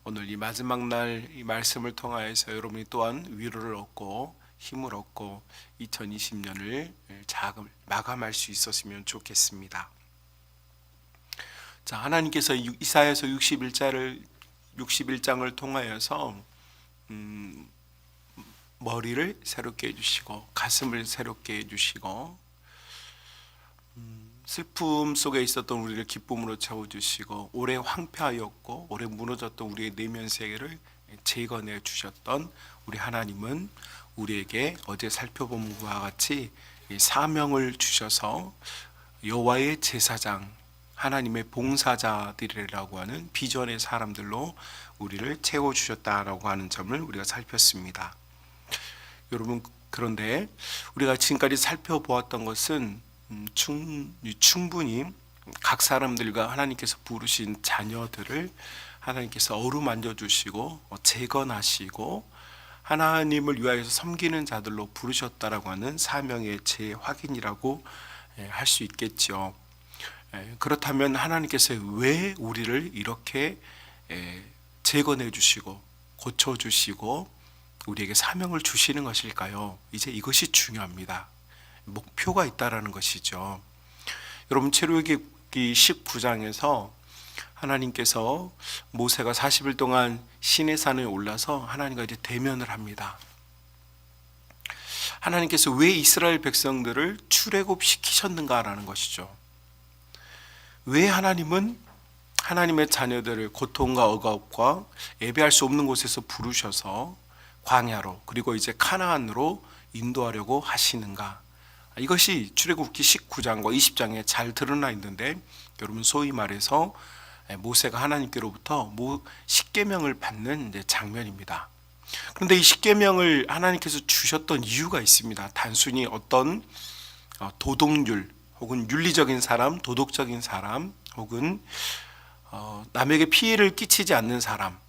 오늘 이 마지막 날 이 말씀을 통하여서 여러분이 또한 위로를 얻고 힘을 얻고 2020년을 잘 마감할 수 있었으면 좋겠습니다. 자, 하나님께서 이사야서 61장을 통하여서 머리를 새롭게 해주시고 가슴을 새롭게 해주시고 슬픔 속에 있었던 우리를 기쁨으로 채워주시고 오래 황폐하였고 오래 무너졌던 우리의 내면 세계를 재건해 주셨던 우리 하나님은 우리에게 어제 살펴본 것과 같이 사명을 주셔서 여호와의 제사장, 하나님의 봉사자들이라고 하는 비전의 사람들로 우리를 채워주셨다라고 하는 점을 우리가 살폈습니다. 여러분, 그런데 우리가 지금까지 살펴보았던 것은 충분히 각 사람들과 하나님께서 부르신 자녀들을 하나님께서 어루만져 주시고 재건하시고 하나님을 위하여서 섬기는 자들로 부르셨다라고 하는 사명의 재확인이라고 할 수 있겠죠. 그렇다면 하나님께서 왜 우리를 이렇게 재건해 주시고 고쳐 주시고 우리에게 사명을 주시는 것일까요? 이제 이것이 중요합니다. 목표가 있다라는 것이죠. 여러분, 출애굽기 19장에서 하나님께서 모세가 40일 동안 시내산에 올라서 하나님과 이제 대면을 합니다. 하나님께서 왜 이스라엘 백성들을 출애굽시키셨는가라는 것이죠. 왜 하나님은 하나님의 자녀들을 고통과 억압과 예배할 수 없는 곳에서 부르셔서 광야로 그리고 이제 카나안으로 인도하려고 하시는가? 이것이 출애굽기 19장과 20장에 잘 드러나 있는데, 여러분, 소위 말해서 모세가 하나님께로부터 십계명을 받는 장면입니다. 그런데 이 십계명을 하나님께서 주셨던 이유가 있습니다. 단순히 어떤 도덕률 혹은 윤리적인 사람, 도덕적인 사람 혹은 남에게 피해를 끼치지 않는 사람,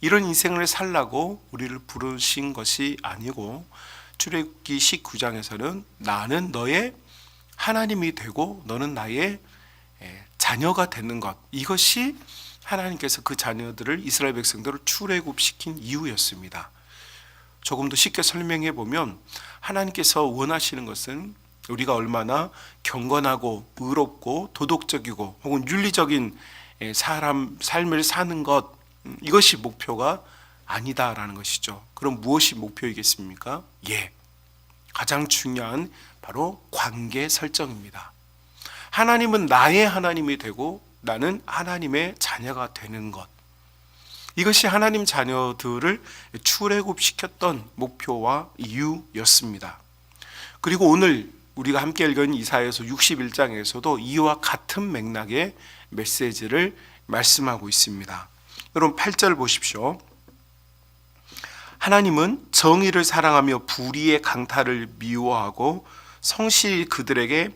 이런 인생을 살라고 우리를 부르신 것이 아니고, 출애굽기 19장에서는 나는 너의 하나님이 되고 너는 나의 자녀가 되는 것, 이것이 하나님께서 그 자녀들을, 이스라엘 백성들을 출애굽시킨 이유였습니다. 조금 더 쉽게 설명해 보면 하나님께서 원하시는 것은 우리가 얼마나 경건하고 의롭고 도덕적이고 혹은 윤리적인 삶을 사는 것, 이것이 목표가 아니다라는 것이죠. 그럼 무엇이 목표이겠습니까? 가장 중요한 바로 관계 설정입니다. 하나님은 나의 하나님이 되고 나는 하나님의 자녀가 되는 것, 이것이 하나님 자녀들을 출애굽시켰던 목표와 이유였습니다. 그리고 오늘 우리가 함께 읽은 이사야서 61장에서도 이와 같은 맥락의 메시지를 말씀하고 있습니다. 여러분, 8절 보십시오. 하나님은 정의를 사랑하며 불의의 강탈을 미워하고 성실히 그들에게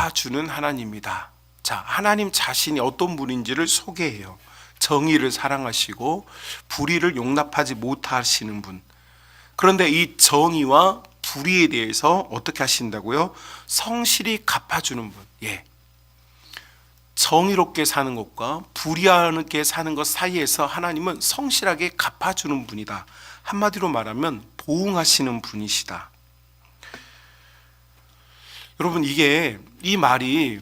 갚아주는 하나님이다. 자, 하나님 자신이 어떤 분인지를 소개해요. 정의를 사랑하시고 불의를 용납하지 못하시는 분. 그런데 이 정의와 불의에 대해서 어떻게 하신다고요? 성실히 갚아주는 분. 예. 정의롭게 사는 것과 불의하게 사는 것 사이에서 하나님은 성실하게 갚아주는 분이다. 한마디로 말하면 보응하시는 분이시다. 여러분, 이 말이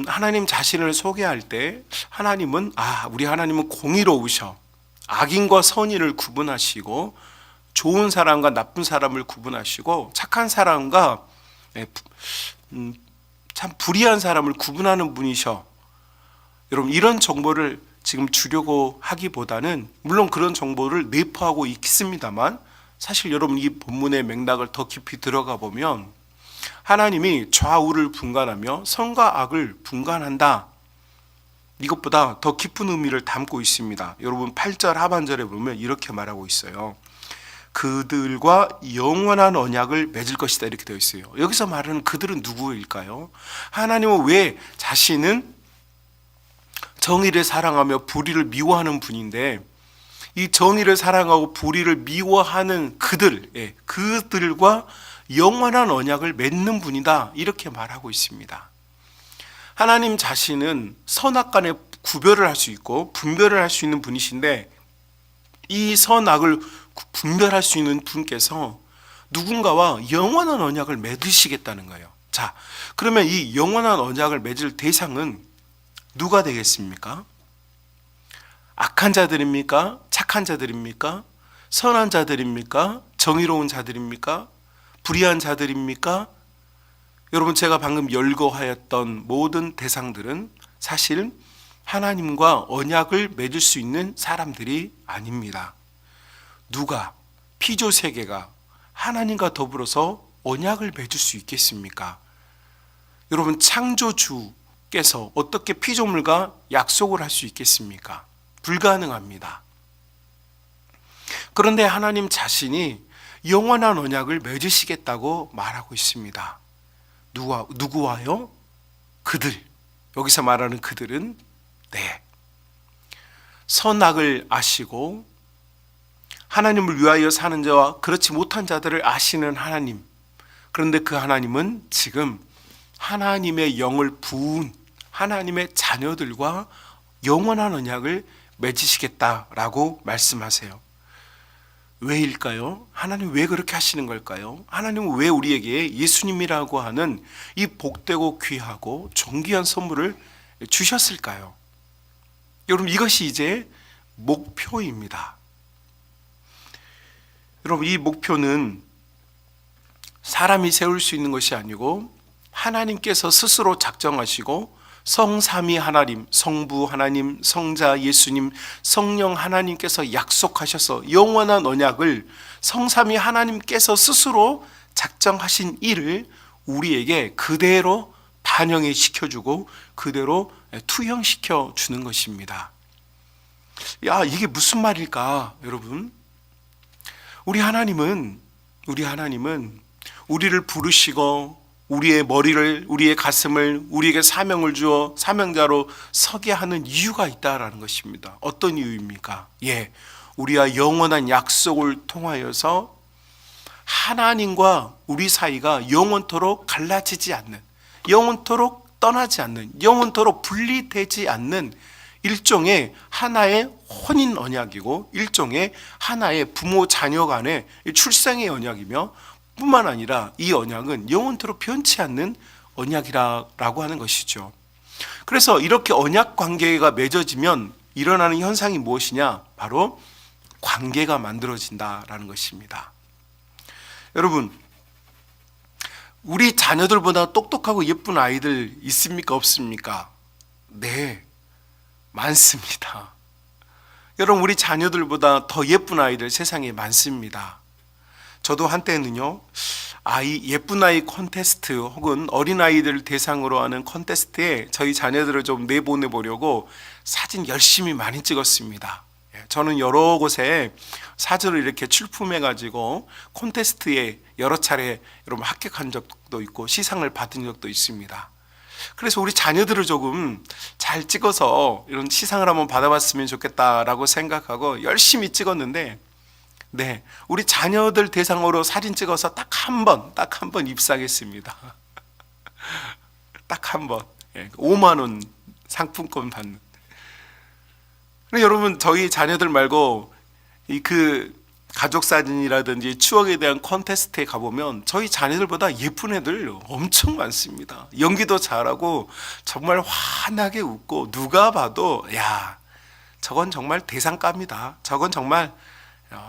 하나님 자신을 소개할 때 하나님은 우리 하나님은 공의로우셔. 악인과 선인을 구분하시고 좋은 사람과 나쁜 사람을 구분하시고 착한 사람과 참 불의한 사람을 구분하는 분이셔. 여러분, 이런 정보를 지금 주려고 하기보다는 물론 그런 정보를 내포하고 있습니다만 사실 여러분 이 본문의 맥락을 더 깊이 들어가 보면 하나님이 좌우를 분간하며 선과 악을 분간한다. 이것보다 더 깊은 의미를 담고 있습니다. 여러분 8절 하반절에 보면 이렇게 말하고 있어요. 그들과 영원한 언약을 맺을 것이다 이렇게 되어 있어요. 여기서 말하는 그들은 누구일까요? 하나님은 왜 자신은 정의를 사랑하며 불의를 미워하는 분인데 이 정의를 사랑하고 불의를 미워하는 그들과 영원한 언약을 맺는 분이다 이렇게 말하고 있습니다. 하나님 자신은 선악간에 구별을 할 수 있고 분별을 할 수 있는 분이신데 이 선악을 분별할 수 있는 분께서 누군가와 영원한 언약을 맺으시겠다는 거예요. 자, 그러면 이 영원한 언약을 맺을 대상은 누가 되겠습니까? 악한 자들입니까? 착한 자들입니까? 선한 자들입니까? 정의로운 자들입니까? 불의한 자들입니까? 여러분, 제가 방금 열거하였던 모든 대상들은 사실 하나님과 언약을 맺을 수 있는 사람들이 아닙니다. 누가 피조 세계가 하나님과 더불어서 언약을 맺을 수 있겠습니까? 여러분, 창조주께서 어떻게 피조물과 약속을 할 수 있겠습니까? 불가능합니다. 그런데 하나님 자신이 영원한 언약을 맺으시겠다고 말하고 있습니다. 누구와요? 그들. 여기서 말하는 그들은 선악을 아시고 하나님을 위하여 사는 자와 그렇지 못한 자들을 아시는 하나님. 그런데 그 하나님은 지금 하나님의 영을 부은 하나님의 자녀들과 영원한 언약을 맺으시겠다라고 말씀하세요. 왜일까요? 하나님 왜 그렇게 하시는 걸까요? 하나님은 왜 우리에게 예수님이라고 하는 이 복되고 귀하고 존귀한 선물을 주셨을까요? 여러분, 이것이 이제 목표입니다. 여러분, 이 목표는 사람이 세울 수 있는 것이 아니고 하나님께서 스스로 작정하시고 성삼위 하나님, 성부 하나님, 성자 예수님, 성령 하나님께서 약속하셔서 영원한 언약을 성삼위 하나님께서 스스로 작정하신 일을 우리에게 그대로 반영해 시켜주고 그대로 투영시켜 주는 것입니다. 이게 무슨 말일까, 여러분? 우리 하나님은 우리를 부르시고 우리의 머리를, 우리의 가슴을, 우리에게 사명을 주어 사명자로 서게 하는 이유가 있다라는 것입니다. 어떤 이유입니까? 우리와 영원한 약속을 통하여서 하나님과 우리 사이가 영원토록 갈라지지 않는, 영원토록 떠나지 않는, 영원토록 분리되지 않는 일종의 하나의 혼인 언약이고 일종의 하나의 부모 자녀 간의 출생의 언약이며 뿐만 아니라 이 언약은 영원토록 변치 않는 언약이라고 하는 것이죠. 그래서 이렇게 언약 관계가 맺어지면 일어나는 현상이 무엇이냐? 바로 관계가 만들어진다라는 것입니다. 여러분, 우리 자녀들보다 똑똑하고 예쁜 아이들 있습니까? 없습니까? 네, 많습니다. 여러분, 우리 자녀들보다 더 예쁜 아이들 세상에 많습니다. 저도 한때는요, 예쁜 아이 콘테스트 혹은 어린아이들을 대상으로 하는 콘테스트에 저희 자녀들을 좀 내보내보려고 사진 열심히 많이 찍었습니다. 저는 여러 곳에 사진을 이렇게 출품해가지고 콘테스트에 여러 차례 여러분 합격한 적도 있고 시상을 받은 적도 있습니다. 그래서 우리 자녀들을 조금 잘 찍어서 이런 시상을 한번 받아봤으면 좋겠다라고 생각하고 열심히 찍었는데, 네, 우리 자녀들 대상으로 사진 찍어서 딱 한 번 입사하겠습니다. 딱 한 번. 5만 원 상품권 받는. 근데 여러분, 저희 자녀들 말고 가족 사진이라든지 추억에 대한 콘테스트에 가보면 저희 자녀들보다 예쁜 애들 엄청 많습니다. 연기도 잘하고 정말 환하게 웃고, 누가 봐도 야, 저건 정말 대상감이다, 저건 정말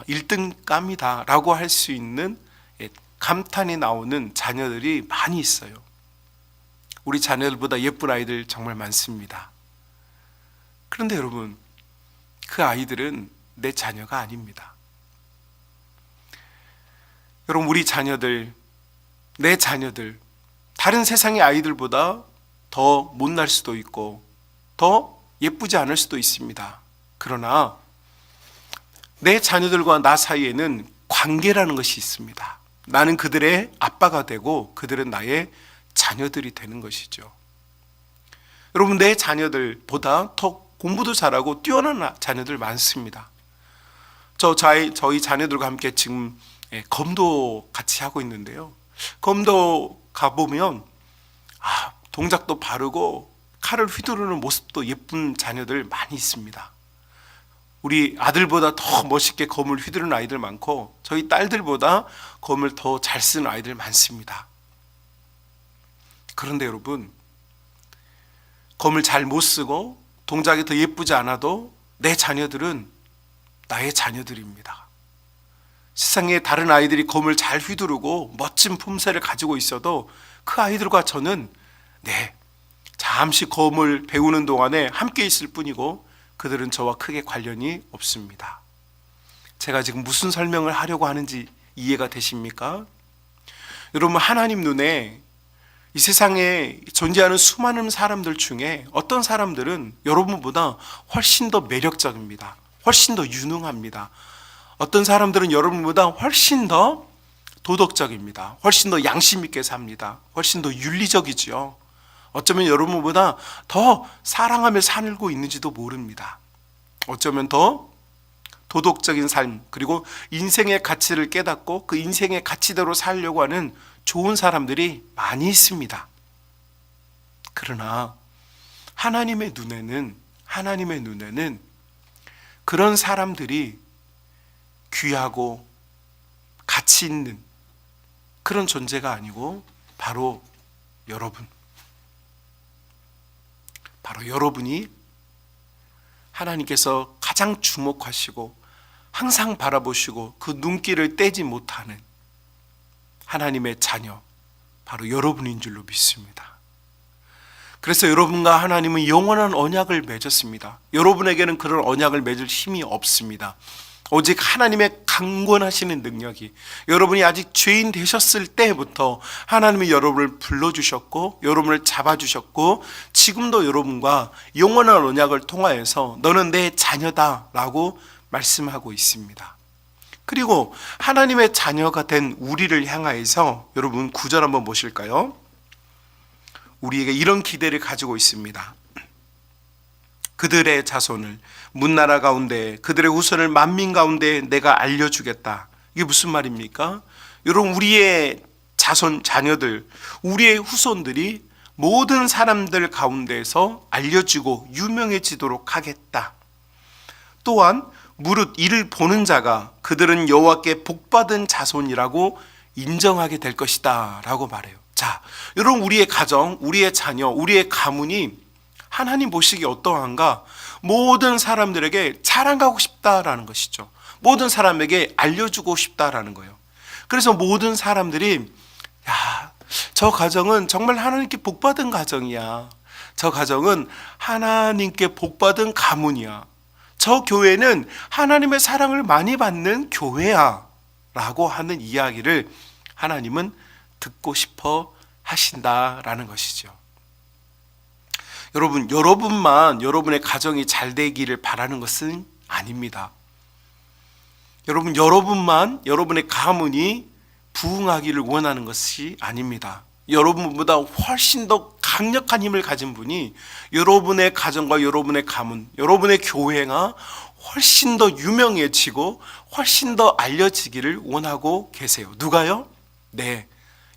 1등감이다 라고 할 수 있는 감탄이 나오는 자녀들이 많이 있어요. 우리 자녀들보다 예쁜 아이들 정말 많습니다. 그런데 여러분, 그 아이들은 내 자녀가 아닙니다. 여러분, 우리 자녀들, 내 자녀들, 다른 세상의 아이들보다 더 못날 수도 있고 더 예쁘지 않을 수도 있습니다. 그러나 내 자녀들과 나 사이에는 관계라는 것이 있습니다. 나는 그들의 아빠가 되고 그들은 나의 자녀들이 되는 것이죠. 여러분, 내 자녀들보다 더 공부도 잘하고 뛰어난 자녀들 많습니다. 저희 자녀들과 함께 지금 검도 같이 하고 있는데요. 검도 가보면 동작도 바르고 칼을 휘두르는 모습도 예쁜 자녀들 많이 있습니다. 우리 아들보다 더 멋있게 검을 휘두르는 아이들 많고, 저희 딸들보다 검을 더 잘 쓰는 아이들 많습니다. 그런데 여러분, 검을 잘 못 쓰고 동작이 더 예쁘지 않아도 내 자녀들은 나의 자녀들입니다. 세상에 다른 아이들이 검을 잘 휘두르고 멋진 품새를 가지고 있어도 그 아이들과 저는 잠시 검을 배우는 동안에 함께 있을 뿐이고 그들은 저와 크게 관련이 없습니다. 제가 지금 무슨 설명을 하려고 하는지 이해가 되십니까? 여러분, 하나님 눈에 이 세상에 존재하는 수많은 사람들 중에 어떤 사람들은 여러분보다 훨씬 더 매력적입니다. 훨씬 더 유능합니다. 어떤 사람들은 여러분보다 훨씬 더 도덕적입니다. 훨씬 더 양심 있게 삽니다. 훨씬 더 윤리적이지요. 어쩌면 여러분보다 더 사랑하며 살고 있는지도 모릅니다. 어쩌면 더 도덕적인 삶, 그리고 인생의 가치를 깨닫고 그 인생의 가치대로 살려고 하는 좋은 사람들이 많이 있습니다. 그러나 하나님의 눈에는 그런 사람들이 귀하고 가치 있는 그런 존재가 아니고 바로 여러분이 하나님께서 가장 주목하시고 항상 바라보시고 그 눈길을 떼지 못하는 하나님의 자녀, 바로 여러분인 줄로 믿습니다. 그래서 여러분과 하나님은 영원한 언약을 맺었습니다. 여러분에게는 그런 언약을 맺을 힘이 없습니다. 오직 하나님의 강권하시는 능력이, 여러분이 아직 죄인 되셨을 때부터 하나님이 여러분을 불러주셨고 여러분을 잡아주셨고 지금도 여러분과 영원한 언약을 통하여서 너는 내 자녀다 라고 말씀하고 있습니다. 그리고 하나님의 자녀가 된 우리를 향하여서 여러분 9절 한번 보실까요? 우리에게 이런 기대를 가지고 있습니다. 그들의 자손을 문나라 가운데, 그들의 후손을 만민 가운데 내가 알려주겠다. 이게 무슨 말입니까? 여러분, 우리의 자녀들, 우리의 후손들이 모든 사람들 가운데서 알려지고 유명해지도록 하겠다. 또한 무릇 이를 보는 자가 그들은 여호와께 복받은 자손이라고 인정하게 될 것이다 라고 말해요. 자, 여러분, 우리의 가정, 우리의 자녀, 우리의 가문이 하나님 보시기에 어떠한가? 모든 사람들에게 자랑하고 싶다라는 것이죠. 모든 사람에게 알려주고 싶다라는 거예요. 그래서 모든 사람들이 저 가정은 정말 하나님께 복받은 가정이야. 저 가정은 하나님께 복받은 가문이야. 저 교회는 하나님의 사랑을 많이 받는 교회야 라고 하는 이야기를 하나님은 듣고 싶어 하신다라는 것이죠. 여러분만 여러분의 가정이 잘 되기를 바라는 것은 아닙니다. 여러분만 여러분의 가문이 부흥하기를 원하는 것이 아닙니다. 여러분보다 훨씬 더 강력한 힘을 가진 분이 여러분의 가정과 여러분의 가문, 여러분의 교회가 훨씬 더 유명해지고 훨씬 더 알려지기를 원하고 계세요. 누가요? 네,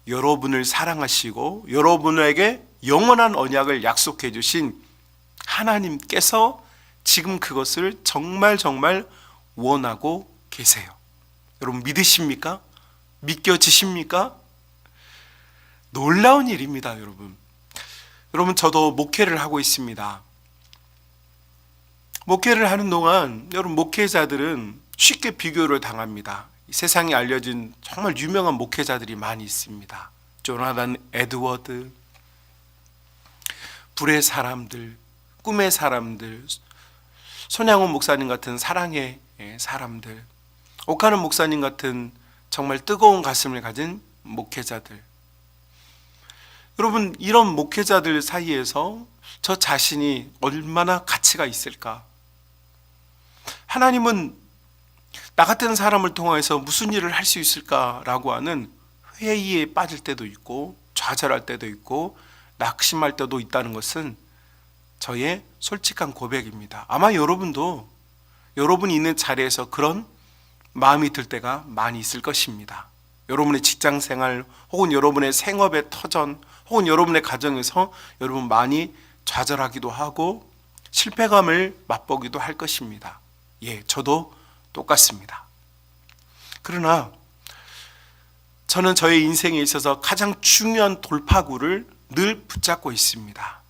여러분을 사랑하시고 여러분에게 영원한 언약을 약속해 주신 하나님께서 지금 그것을 정말 원하고 계세요. 여러분 믿으십니까? 믿겨지십니까? 놀라운 일입니다, 여러분. 여러분, 저도 목회를 하고 있습니다. 목회를 하는 동안 여러분, 목회자들은 쉽게 비교를 당합니다. 세상에 알려진 정말 유명한 목회자들이 많이 있습니다. 조나단 에드워드, 불의 사람들, 꿈의 사람들, 손양원 목사님 같은 사랑의 사람들, 오카는 목사님 같은 정말 뜨거운 가슴을 가진 목회자들. 여러분, 이런 목회자들 사이에서 저 자신이 얼마나 가치가 있을까? 하나님은 나 같은 사람을 통해서 무슨 일을 할 수 있을까라고 하는 회의에 빠질 때도 있고 좌절할 때도 있고 낙심할 때도 있다는 것은 저의 솔직한 고백입니다. 아마 여러분도 여러분이 있는 자리에서 그런 마음이 들 때가 많이 있을 것입니다. 여러분의 직장 생활 혹은 여러분의 생업의 터전 혹은 여러분의 가정에서 여러분 많이 좌절하기도 하고 실패감을 맛보기도 할 것입니다. 예, 저도 똑같습니다. 그러나 저는 저의 인생에 있어서 가장 중요한 돌파구를 늘 붙잡고 있습니다.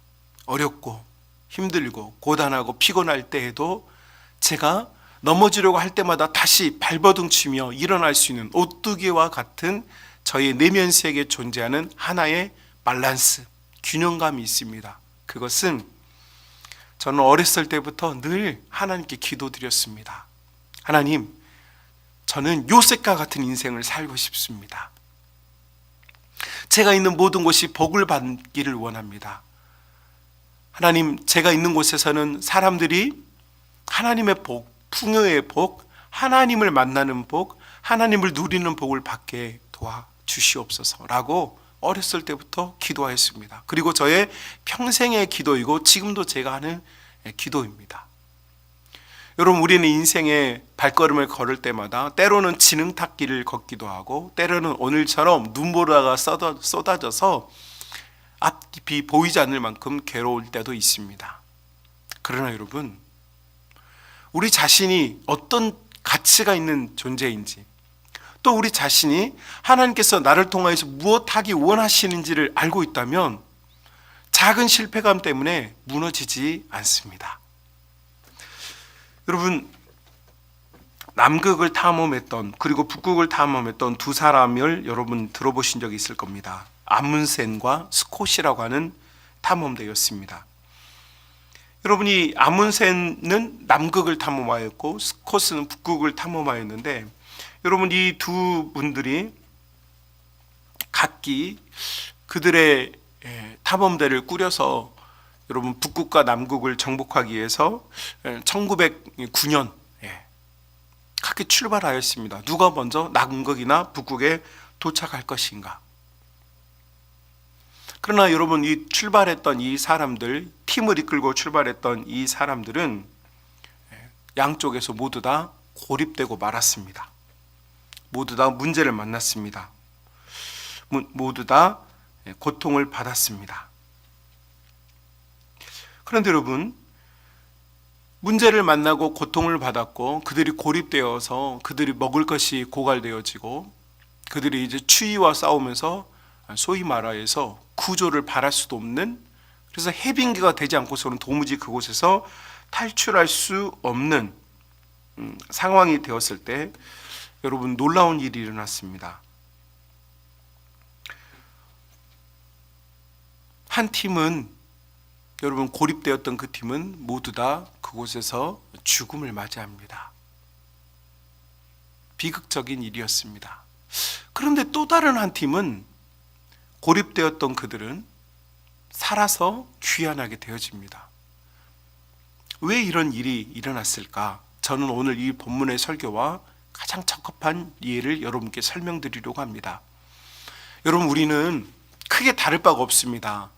어렵고 힘들고 고단하고 피곤할 때에도 제가 넘어지려고 할 때마다 다시 발버둥치며 일어날 수 있는 오뚜기와 같은 저의 내면 세계에 존재하는 하나의 밸런스, 균형감이 있습니다. 그것은 저는 어렸을 때부터 늘 하나님께 기도드렸습니다. 하나님, 저는 요셉과 같은 인생을 살고 싶습니다. 제가 있는 모든 곳이 복을 받기를 원합니다. 하나님, 제가 있는 곳에서는 사람들이 하나님의 복, 풍요의 복, 하나님을 만나는 복, 하나님을 누리는 복을 받게 도와주시옵소서라고 어렸을 때부터 기도하였습니다. 그리고 저의 평생의 기도이고 지금도 제가 하는 기도입니다. 여러분, 우리는 인생의 발걸음을 걸을 때마다 때로는 진흙탕길을 걷기도 하고 때로는 오늘처럼 눈보라가 쏟아져서 앞뒤 보이지 않을 만큼 괴로울 때도 있습니다. 그러나 여러분, 우리 자신이 어떤 가치가 있는 존재인지 또 우리 자신이 하나님께서 나를 통하여서 무엇하기 원하시는지를 알고 있다면 작은 실패감 때문에 무너지지 않습니다. 여러분, 남극을 탐험했던 그리고 북극을 탐험했던 두 사람을 여러분 들어보신 적이 있을 겁니다. 아문센과 스콧이라고 하는 탐험대였습니다. 여러분이 아문센은 남극을 탐험하였고 스콧은 북극을 탐험하였는데 여러분 이 두 분들이 각기 그들의 탐험대를 꾸려서 여러분 북극과 남극을 정복하기 위해서 1909년 각기 출발하였습니다. 누가 먼저 남극이나 북극에 도착할 것인가? 그러나 여러분 이 출발했던 이 사람들, 팀을 이끌고 출발했던 이 사람들은 양쪽에서 모두 다 고립되고 말았습니다. 모두 다 문제를 만났습니다. 모두 다 고통을 받았습니다. 그런데 여러분, 문제를 만나고 고통을 받았고 그들이 고립되어서 그들이 먹을 것이 고갈되어지고 그들이 이제 추위와 싸우면서 소위 말하여서 구조를 바랄 수도 없는, 그래서 해빙기가 되지 않고서는 도무지 그곳에서 탈출할 수 없는 상황이 되었을 때 여러분 놀라운 일이 일어났습니다. 한 팀은 여러분 고립되었던 그 팀은 모두 다 그곳에서 죽음을 맞이합니다. 비극적인 일이었습니다. 그런데 또 다른 한 팀은 고립되었던 그들은 살아서 귀환하게 되어집니다. 왜 이런 일이 일어났을까? 저는 오늘 이 본문의 설교와 가장 적합한 예를 여러분께 설명드리려고 합니다. 여러분, 우리는 크게 다를 바가 없습니다.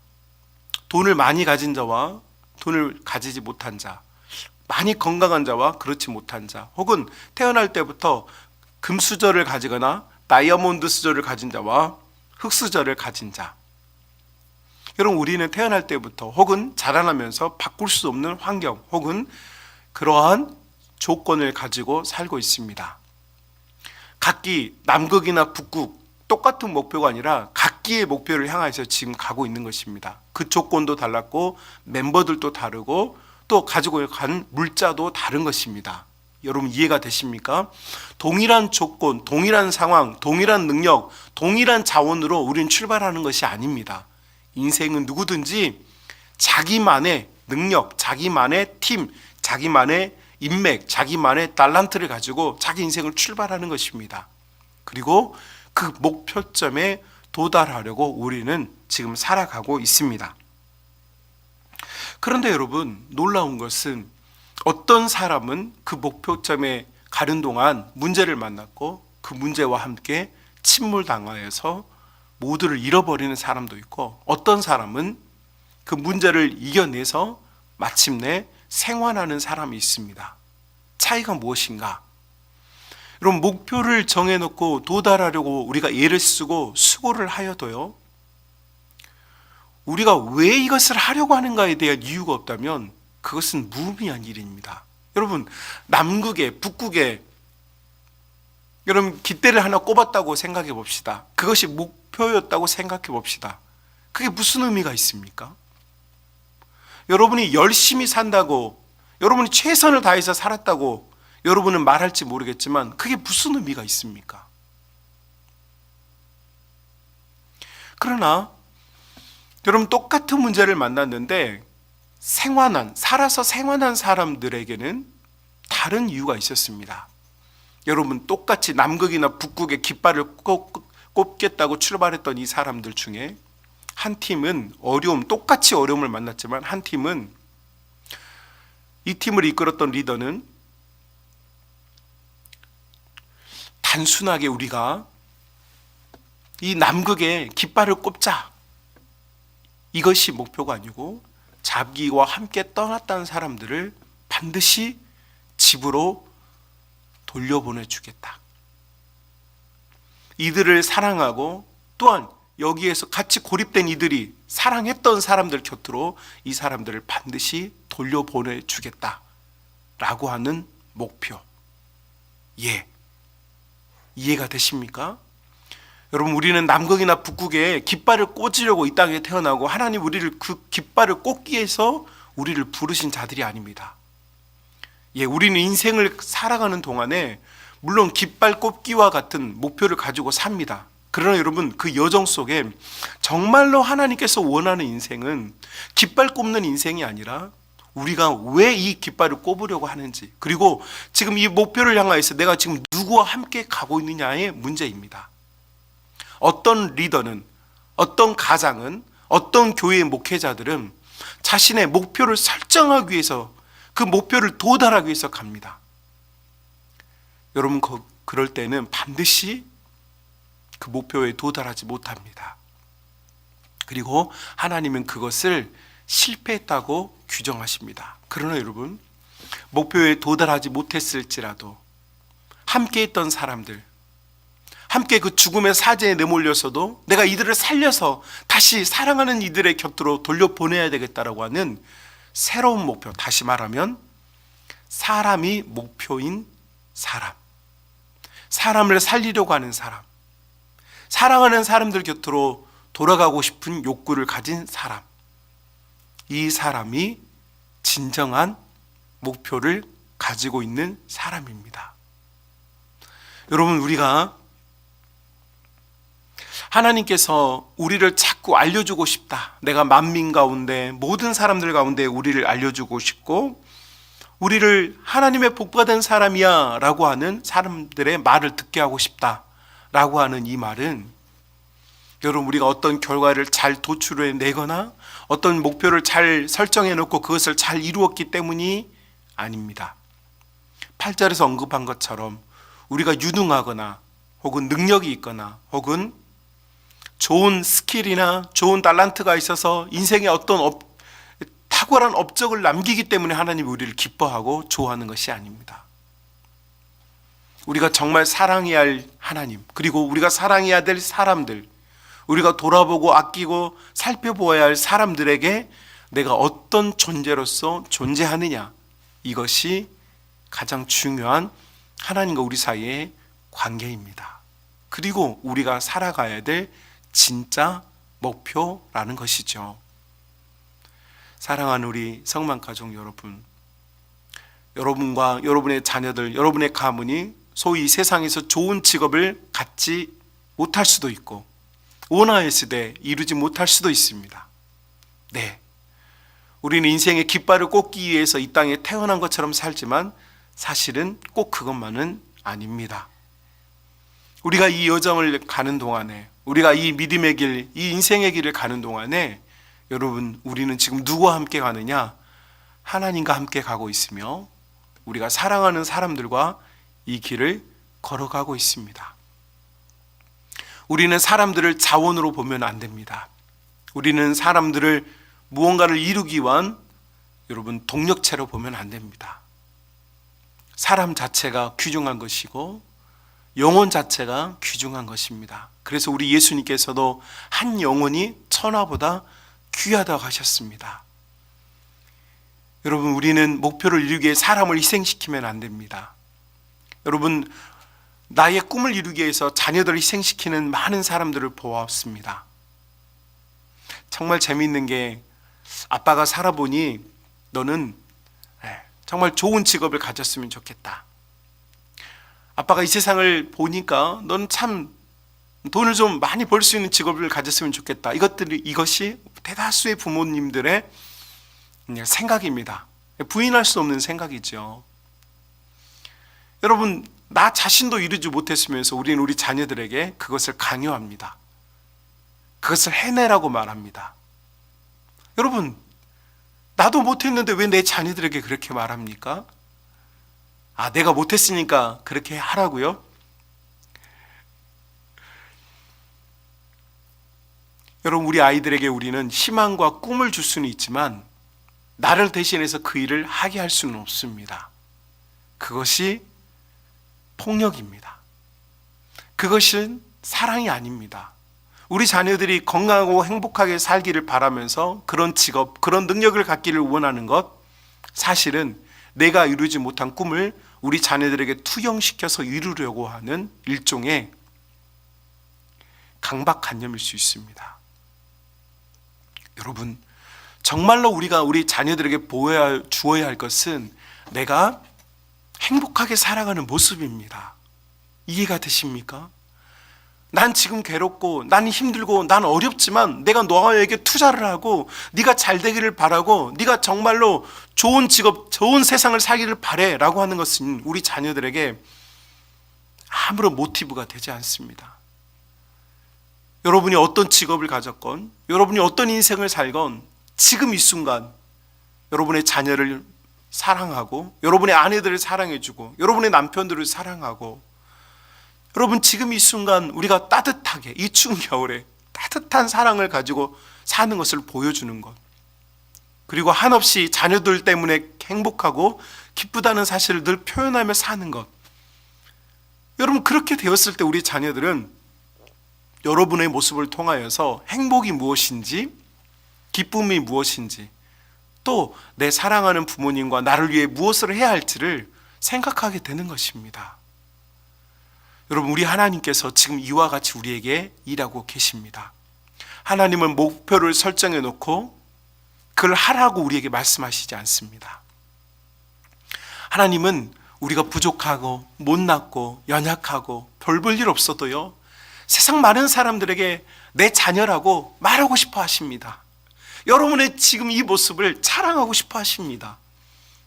돈을 많이 가진 자와 돈을 가지지 못한 자, 많이 건강한 자와 그렇지 못한 자, 혹은 태어날 때부터 금수저를 가지거나 다이아몬드 수저를 가진 자와 흙수저를 가진 자. 여러분, 우리는 태어날 때부터 혹은 자라나면서 바꿀 수 없는 환경 혹은 그러한 조건을 가지고 살고 있습니다. 각기 남극이나 북극 똑같은 목표가 아니라 각기의 목표를 향해서 지금 가고 있는 것입니다. 그 조건도 달랐고 멤버들도 다르고 또 가지고 간 물자도 다른 것입니다. 여러분, 이해가 되십니까? 동일한 조건, 동일한 상황, 동일한 능력, 동일한 자원으로 우리는 출발하는 것이 아닙니다. 인생은 누구든지 자기만의 능력, 자기만의 팀, 자기만의 인맥, 자기만의 달란트를 가지고 자기 인생을 출발하는 것입니다. 그리고 그 목표점에 도달하려고 우리는 지금 살아가고 있습니다. 그런데 여러분, 놀라운 것은 어떤 사람은 그 목표점에 가는 동안 문제를 만났고 그 문제와 함께 침몰당하여서 모두를 잃어버리는 사람도 있고, 어떤 사람은 그 문제를 이겨내서 마침내 생환하는 사람이 있습니다. 차이가 무엇인가? 여러분, 목표를 정해놓고 도달하려고 우리가 애를 쓰고 수고를 하여도요, 우리가 왜 이것을 하려고 하는가에 대한 이유가 없다면 그것은 무의미한 일입니다. 여러분, 남극에 북극에 여러분 깃대를 하나 꼽았다고 생각해 봅시다. 그것이 목표였다고 생각해 봅시다. 그게 무슨 의미가 있습니까? 여러분이 열심히 산다고, 여러분이 최선을 다해서 살았다고 여러분은 말할지 모르겠지만 그게 무슨 의미가 있습니까? 그러나 여러분, 똑같은 문제를 만났는데 살아서 생환한 사람들에게는 다른 이유가 있었습니다. 여러분, 똑같이 남극이나 북극에 깃발을 꼽겠다고 출발했던 이 사람들 중에 한 팀은 똑같이 어려움을 만났지만 한 팀은, 이 팀을 이끌었던 리더는 단순하게 우리가 이 남극에 깃발을 꼽자, 이것이 목표가 아니고 자기와 함께 떠났다는 사람들을 반드시 집으로 돌려보내주겠다. 이들을 사랑하고 또한 여기에서 같이 고립된 이들이 사랑했던 사람들 곁으로 이 사람들을 반드시 돌려보내주겠다 라고 하는 목표. 이해가 되십니까? 여러분, 우리는 남극이나 북극에 깃발을 꽂으려고 이 땅에 태어나고 하나님 우리를 그 깃발을 꽂기 위해서 우리를 부르신 자들이 아닙니다. 우리는 인생을 살아가는 동안에 물론 깃발 꽂기와 같은 목표를 가지고 삽니다. 그러나 여러분, 그 여정 속에 정말로 하나님께서 원하는 인생은 깃발 꼽는 인생이 아니라 우리가 왜 이 깃발을 꼽으려고 하는지, 그리고 지금 이 목표를 향하여서 내가 지금 누구와 함께 가고 있느냐의 문제입니다. 어떤 리더는, 어떤 가장은, 어떤 교회의 목회자들은 자신의 목표를 설정하기 위해서, 그 목표를 도달하기 위해서 갑니다. 여러분, 그럴 때는 반드시 그 목표에 도달하지 못합니다. 그리고 하나님은 그것을 실패했다고 규정하십니다. 그러나 여러분, 목표에 도달하지 못했을지라도 함께 했던 사람들, 함께 그 죽음의 사제에 내몰려서도 내가 이들을 살려서 다시 사랑하는 이들의 곁으로 돌려보내야 되겠다라고 하는 새로운 목표, 다시 말하면 사람이 목표인 사람, 사람을 살리려고 하는 사람, 사랑하는 사람들 곁으로 돌아가고 싶은 욕구를 가진 사람, 이 사람이 진정한 목표를 가지고 있는 사람입니다. 여러분, 우리가 하나님께서 우리를 자꾸 알려주고 싶다, 내가 만민 가운데 모든 사람들 가운데 우리를 알려주고 싶고 우리를 하나님의 복받은 사람이야 라고 하는 사람들의 말을 듣게 하고 싶다 라고 하는 이 말은, 여러분, 우리가 어떤 결과를 잘 도출해내거나 어떤 목표를 잘 설정해놓고 그것을 잘 이루었기 때문이 아닙니다. 8절에서 언급한 것처럼 우리가 유능하거나 혹은 능력이 있거나 혹은 좋은 스킬이나 좋은 달란트가 있어서 인생에 어떤 탁월한 업적을 남기기 때문에 하나님이 우리를 기뻐하고 좋아하는 것이 아닙니다. 우리가 정말 사랑해야 할 하나님, 그리고 우리가 사랑해야 될 사람들, 우리가 돌아보고 아끼고 살펴보아야 할 사람들에게 내가 어떤 존재로서 존재하느냐, 이것이 가장 중요한 하나님과 우리 사이의 관계입니다. 그리고 우리가 살아가야 될 진짜 목표라는 것이죠. 사랑하는 우리 성만 가족 여러분, 여러분과 여러분의 자녀들, 여러분의 가문이 소위 세상에서 좋은 직업을 갖지 못할 수도 있고 원하였을 때 이루지 못할 수도 있습니다. 네, 우리는 인생의 깃발을 꽂기 위해서 이 땅에 태어난 것처럼 살지만 사실은 꼭 그것만은 아닙니다. 우리가 이 여정을 가는 동안에, 우리가 이 믿음의 길, 이 인생의 길을 가는 동안에 여러분, 우리는 지금 누구와 함께 가느냐? 하나님과 함께 가고 있으며 우리가 사랑하는 사람들과 이 길을 걸어가고 있습니다. 우리는 사람들을 자원으로 보면 안 됩니다. 우리는 사람들을 무언가를 이루기 위한 여러분 동력체로 보면 안 됩니다. 사람 자체가 귀중한 것이고 영혼 자체가 귀중한 것입니다. 그래서 우리 예수님께서도 한 영혼이 천하보다 귀하다고 하셨습니다. 여러분, 우리는 목표를 이루기 위해 사람을 희생시키면 안 됩니다. 여러분, 나의 꿈을 이루기 위해서 자녀들을 희생시키는 많은 사람들을 보았습니다. 정말 재미있는 게 아빠가 살아보니 너는 정말 좋은 직업을 가졌으면 좋겠다. 아빠가 이 세상을 보니까 너는 참 돈을 좀 많이 벌 수 있는 직업을 가졌으면 좋겠다. 이것이 대다수의 부모님들의 생각입니다. 부인할 수 없는 생각이죠. 여러분, 나 자신도 이루지 못했으면서 우리는 우리 자녀들에게 그것을 강요합니다. 그것을 해내라고 말합니다. 여러분, 나도 못했는데 왜 내 자녀들에게 그렇게 말합니까? 내가 못했으니까 그렇게 하라고요? 여러분, 우리 아이들에게 우리는 희망과 꿈을 줄 수는 있지만 나를 대신해서 그 일을 하게 할 수는 없습니다. 그것이 폭력입니다. 그것은 사랑이 아닙니다. 우리 자녀들이 건강하고 행복하게 살기를 바라면서 그런 직업, 그런 능력을 갖기를 원하는 것, 사실은 내가 이루지 못한 꿈을 우리 자녀들에게 투영시켜서 이루려고 하는 일종의 강박관념일 수 있습니다. 여러분, 정말로 우리가 우리 자녀들에게 주어야 할 것은 내가 행복하게 살아가는 모습입니다. 이해가 되십니까? 난 지금 괴롭고 난 힘들고 난 어렵지만 내가 너에게 투자를 하고 네가 잘 되기를 바라고 네가 정말로 좋은 직업, 좋은 세상을 살기를 바래 라고 하는 것은 우리 자녀들에게 아무런 모티브가 되지 않습니다. 여러분이 어떤 직업을 가졌건 여러분이 어떤 인생을 살건 지금 이 순간 여러분의 자녀를 사랑하고 여러분의 아내들을 사랑해주고 여러분의 남편들을 사랑하고 여러분 지금 이 순간 우리가 따뜻하게 이 추운 겨울에 따뜻한 사랑을 가지고 사는 것을 보여주는 것, 그리고 한없이 자녀들 때문에 행복하고 기쁘다는 사실을 늘 표현하며 사는 것, 여러분 그렇게 되었을 때 우리 자녀들은 여러분의 모습을 통하여서 행복이 무엇인지 기쁨이 무엇인지 또 내 사랑하는 부모님과 나를 위해 무엇을 해야 할지를 생각하게 되는 것입니다. 여러분, 우리 하나님께서 지금 이와 같이 우리에게 일하고 계십니다. 하나님은 목표를 설정해 놓고 그걸 하라고 우리에게 말씀하시지 않습니다. 하나님은 우리가 부족하고 못났고 연약하고 별 볼 일 없어도요, 세상 많은 사람들에게 내 자녀라고 말하고 싶어 하십니다. 여러분의 지금 이 모습을 자랑하고 싶어 하십니다.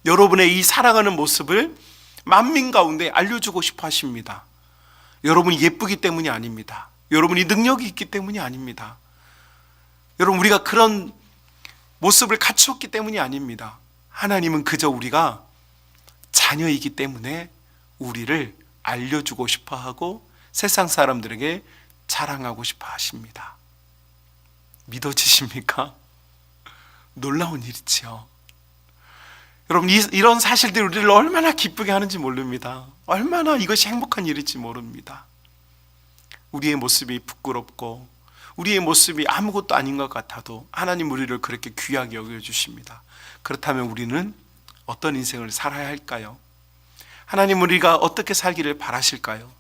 여러분의 이 사랑하는 모습을 만민 가운데 알려주고 싶어 하십니다. 여러분이 예쁘기 때문이 아닙니다. 여러분이 능력이 있기 때문이 아닙니다. 여러분, 우리가 그런 모습을 갖추었기 때문이 아닙니다. 하나님은 그저 우리가 자녀이기 때문에 우리를 알려주고 싶어 하고 세상 사람들에게 자랑하고 싶어 하십니다. 믿어지십니까? 놀라운 일이지요. 여러분, 이런 사실들이 우리를 얼마나 기쁘게 하는지 모릅니다. 얼마나 이것이 행복한 일일지 모릅니다. 우리의 모습이 부끄럽고 우리의 모습이 아무것도 아닌 것 같아도 하나님 우리를 그렇게 귀하게 여겨주십니다. 그렇다면 우리는 어떤 인생을 살아야 할까요? 하나님 우리가 어떻게 살기를 바라실까요?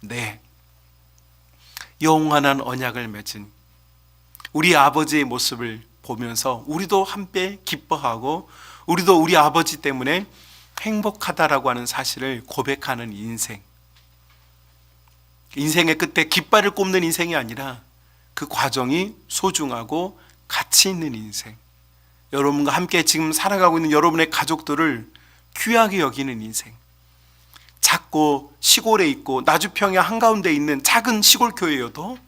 네, 영원한 언약을 맺은 우리 아버지의 모습을 보면서 우리도 함께 기뻐하고 우리도 우리 아버지 때문에 행복하다라고 하는 사실을 고백하는 인생. 인생의 끝에 깃발을 꼽는 인생이 아니라 그 과정이 소중하고 가치 있는 인생. 여러분과 함께 지금 살아가고 있는 여러분의 가족들을 귀하게 여기는 인생. 작고 시골에 있고 나주평야 한가운데 있는 작은 시골 교회여도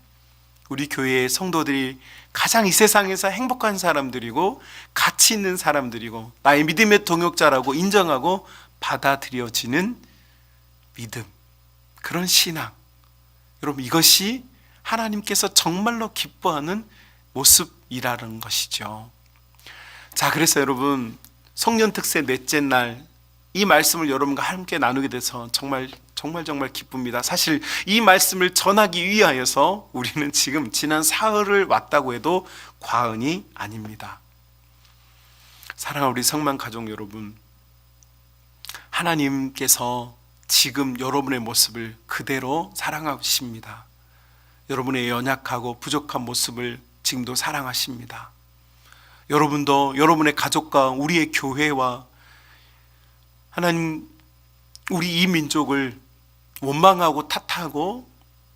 우리 교회의 성도들이 가장 이 세상에서 행복한 사람들이고 가치 있는 사람들이고 나의 믿음의 동역자라고 인정하고 받아들여지는 믿음, 그런 신앙. 여러분, 이것이 하나님께서 정말로 기뻐하는 모습이라는 것이죠. 자, 그래서 여러분, 성년 특세 넷째 날 이 말씀을 여러분과 함께 나누게 돼서 정말 기쁩니다. 사실 이 말씀을 전하기 위하여서 우리는 지금 지난 사흘을 왔다고 해도 과언이 아닙니다. 사랑하는 우리 성만 가족 여러분, 하나님께서 지금 여러분의 모습을 그대로 사랑하십니다. 여러분의 연약하고 부족한 모습을 지금도 사랑하십니다. 여러분도 여러분의 가족과 우리의 교회와 하나님, 우리 이 민족을 원망하고 탓하고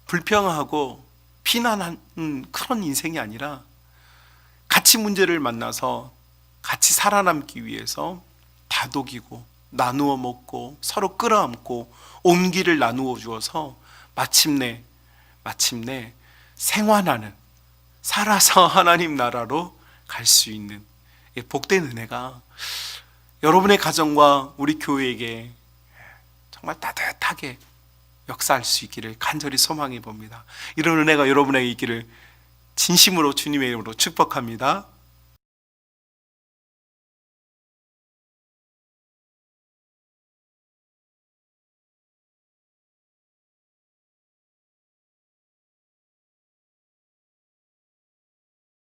불평하고 비난하는 그런 인생이 아니라 가치 문제를 만나서 같이 살아남기 위해서 다독이고 나누어 먹고 서로 끌어안고 온기를 나누어 주어서 마침내 생환하는, 살아서 하나님 나라로 갈 수 있는 복된 은혜가 여러분의 가정과 우리 교회에게 정말 따뜻하게 역사할 수 있기를 간절히 소망해 봅니다. 이런 은혜가 여러분에게 있기를 진심으로 주님의 이름으로 축복합니다.